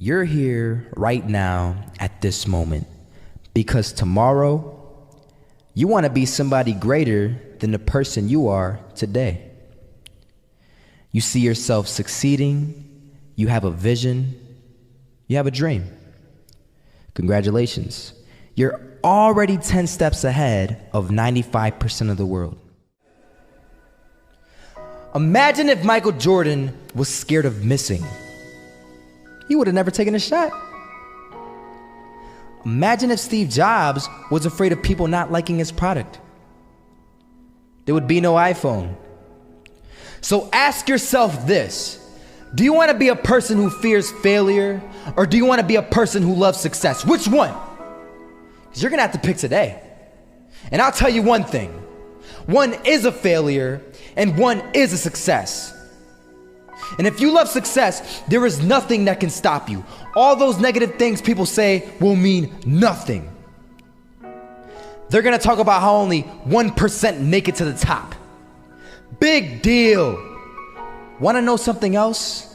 You're here right now at this moment because tomorrow you want to be somebody greater than the person you are today. You see yourself succeeding, you have a vision, you have a dream. Congratulations. You're already 10 steps ahead of 95% of the world. Imagine if Michael Jordan was scared of missing. He would have never taken a shot. Imagine if Steve Jobs was afraid of people not liking his product. There would be no iPhone. So ask yourself this: do you want to be a person who fears failure, or do you want to be a person who loves success? Which one? Because you're gonna have to pick today. And I'll tell you one thing: one is a failure and one is a success. And if you love success, there is nothing that can stop you. All those negative things people say will mean nothing. They're gonna talk about how only 1% make it to the top. Big deal. Wanna know something else?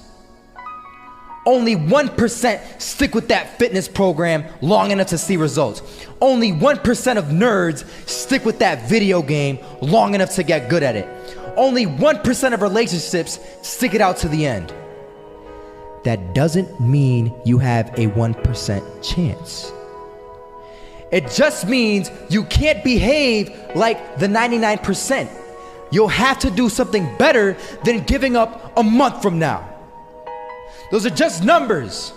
Only 1% stick with that fitness program long enough to see results. Only 1% of nerds stick with that video game long enough to get good at it. Only 1% of relationships stick it out to the end. That doesn't mean you have a 1% chance. It just means you can't behave like the 99%. You'll have to do something better than giving up a month from now. Those are just numbers.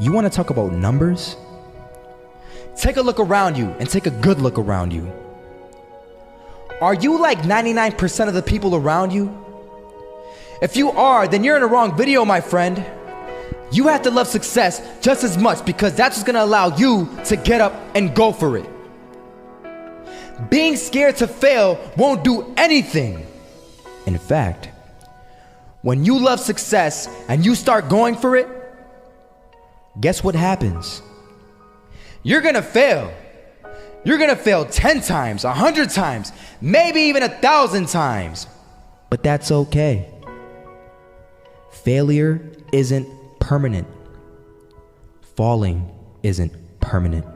You want to talk about numbers? Take a look around you and take a good look around you. Are you like 99% of the people around you? If you are, then you're in the wrong video, my friend. You have to love success just as much because that's what's gonna allow you to get up and go for it. Being scared to fail won't do anything. In fact, when you love success and you start going for it, guess what happens? You're gonna fail. You're gonna fail 10 times, 100 times, maybe even 1,000 times. But that's okay. Failure isn't permanent. Falling isn't permanent.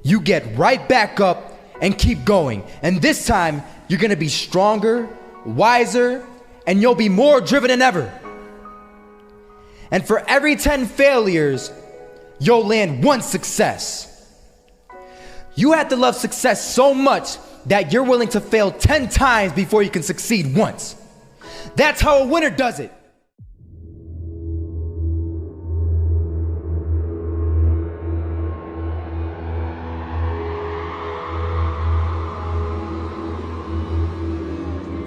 You get right back up and keep going. And this time, you're gonna be stronger, wiser, and you'll be more driven than ever. And for every 10 failures, you'll land one success. You have to love success so much that you're willing to fail 10 times before you can succeed once. That's how a winner does it.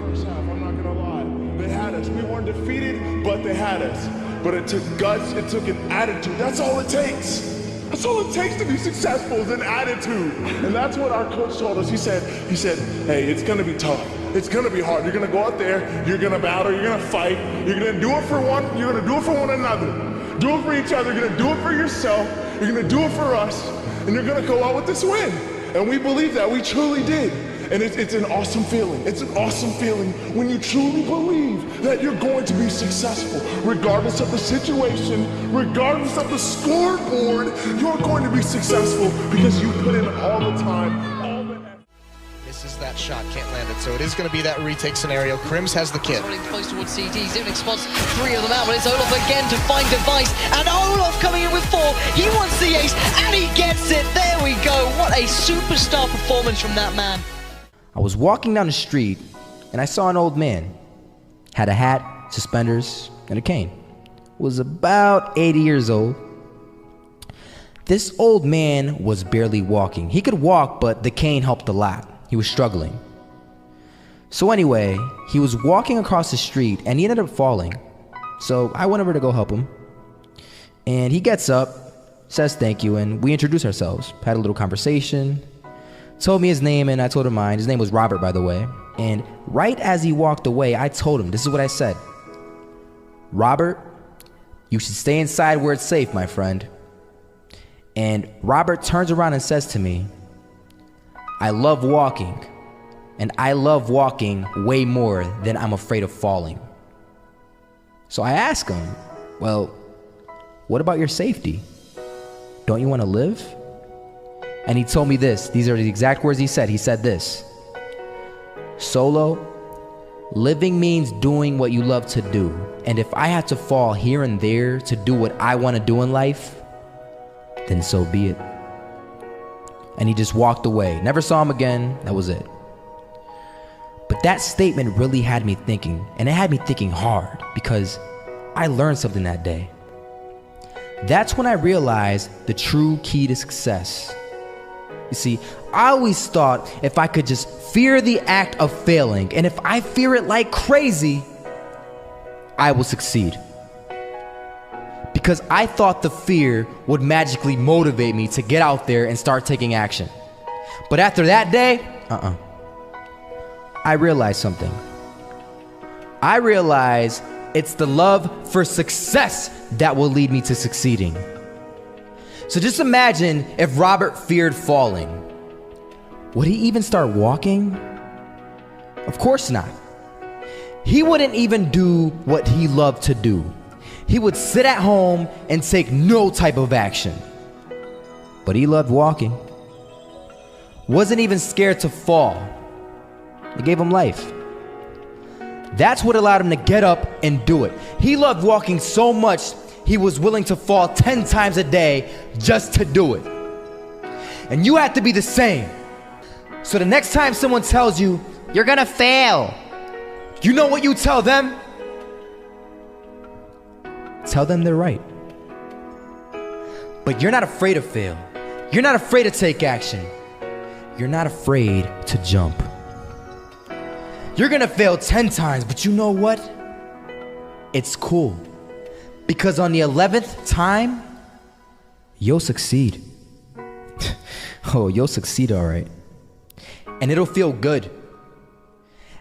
First half, I'm not gonna lie. They had us. We weren't defeated, but they had us. But it took guts, it took an attitude. That's all it takes. That's all it takes to be successful is an attitude. And that's what our coach told us. He said, hey, it's gonna be tough. It's gonna be hard. You're gonna go out there, you're gonna battle, you're gonna fight, you're gonna do it for one another. Do it for each other, you're gonna do it for yourself, you're gonna do it for us, and you're gonna go out with this win. And we believe that, we truly did. And it's an awesome feeling. It's an awesome feeling when you truly believe that you're going to be successful. Regardless of the situation, regardless of the scoreboard, you're going to be successful because you put in all the time, all the effort. Misses that shot, can't land it. So it is going to be that retake scenario. Crims has the kit. Running close towards CT, Zivnik spots 3 of them out, but it's Olaf again to find device, and Olaf coming in with 4. He wants the ace, and he gets it. There we go. What a superstar performance from that man. I was walking down the street and I saw an old man. Had a hat, suspenders, and a cane. Was about 80 years old. This old man was barely walking. He could walk, but the cane helped a lot. He was struggling. So anyway, he was walking across the street and he ended up falling. So I went over to go help him. And he gets up, says thank you, and we introduced ourselves. Had a little conversation. Told me his name and I told him mine. His name was Robert, by the way. And right as he walked away, I told him, this is what I said. Robert, you should stay inside where it's safe, my friend. And Robert turns around and says to me, I love walking, and I love walking way more than I'm afraid of falling. So I ask him, well, what about your safety? Don't you want to live? And he told me this. These are the exact words he said. He said this: Solo, living means doing what you love to do. And if I had to fall here and there to do what I want to do in life, then so be it. And he just walked away. Never saw him again. That was it. But that statement really had me thinking, and it had me thinking hard, because I learned something that day. That's when I realized the true key to success. You see, I always thought if I could just fear the act of failing, and if I fear it like crazy, I will succeed. Because I thought the fear would magically motivate me to get out there and start taking action. But after that day, I realized something. I realized it's the love for success that will lead me to succeeding. So just imagine if Robert feared falling. Would he even start walking? Of course not. He wouldn't even do what he loved to do. He would sit at home and take no type of action. But he loved walking. Wasn't even scared to fall. It gave him life. That's what allowed him to get up and do it. He loved walking so much, he was willing to fall 10 times a day just to do it. And you have to be the same. So the next time someone tells you, you're gonna fail, you know what you tell them? Tell them they're right. But you're not afraid to fail. You're not afraid to take action. You're not afraid to jump. You're gonna fail 10 times, but you know what? It's cool. Because on the 11th time, you'll succeed. Oh, you'll succeed, all right. And it'll feel good.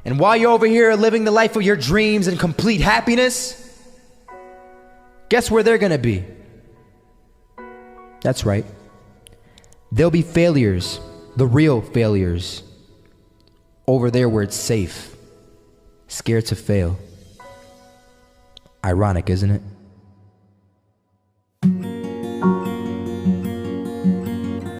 And while you're over here living the life of your dreams and complete happiness, guess where they're gonna be? That's right. They'll be failures, the real failures. Over there where it's safe, scared to fail. Ironic, isn't it?